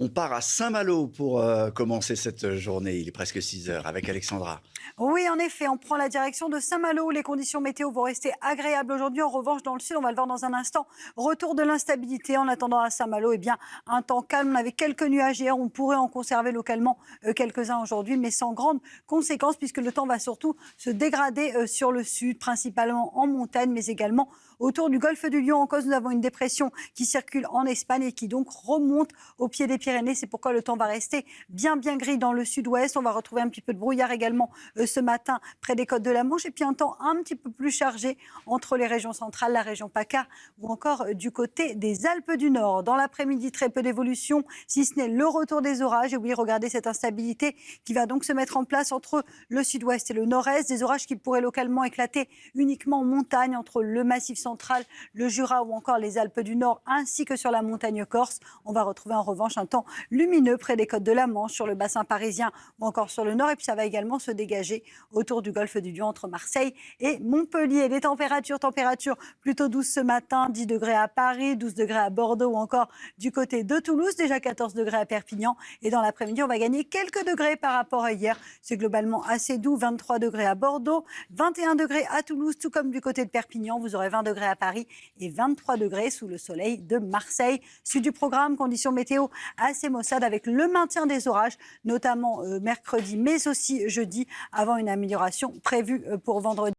On part à Saint-Malo pour commencer cette journée. Il est presque 6 heures avec Alexandra. Oui, en effet, on prend la direction de Saint-Malo où les conditions météo vont rester agréables aujourd'hui. En revanche, dans le sud, on va le voir dans un instant, retour de l'instabilité. En attendant à Saint-Malo, eh bien, un temps calme. On avait quelques nuages hier, on pourrait en conserver localement quelques-uns aujourd'hui, mais sans grande conséquence puisque le temps va surtout se dégrader sur le sud, principalement en montagne, mais également autour du golfe du Lion. En cause, nous avons une dépression qui circule en Espagne et qui donc remonte au pied des Pyrénées. C'est pourquoi le temps va rester bien gris dans le sud-ouest. On va retrouver un petit peu de brouillard également ce matin près des côtes de la Manche et puis un temps un petit peu plus chargé entre les régions centrales, la région PACA ou encore du côté des Alpes du Nord. Dans l'après-midi, très peu d'évolution, si ce n'est le retour des orages. Et oui, regardez cette instabilité qui va donc se mettre en place entre le sud-ouest et le nord-est. Des orages qui pourraient localement éclater uniquement en montagne entre le Massif central, le Jura ou encore les Alpes du Nord ainsi que sur la montagne corse. On va retrouver en revanche un temps lumineux près des côtes de la Manche, sur le bassin parisien ou encore sur le nord. Et puis ça va également se dégager autour du golfe du Lion entre Marseille et Montpellier. Les températures plutôt douces ce matin, 10 degrés à Paris, 12 degrés à Bordeaux ou encore du côté de Toulouse, déjà 14 degrés à Perpignan. Et dans l'après-midi, on va gagner quelques degrés par rapport à hier. C'est globalement assez doux, 23 degrés à Bordeaux, 21 degrés à Toulouse, tout comme du côté de Perpignan. Vous aurez 20 degrés à Paris et 23 degrés sous le soleil de Marseille. Suite du programme, conditions météo assez maussades avec le maintien des orages, notamment mercredi, mais aussi jeudi, avant une amélioration prévue pour vendredi.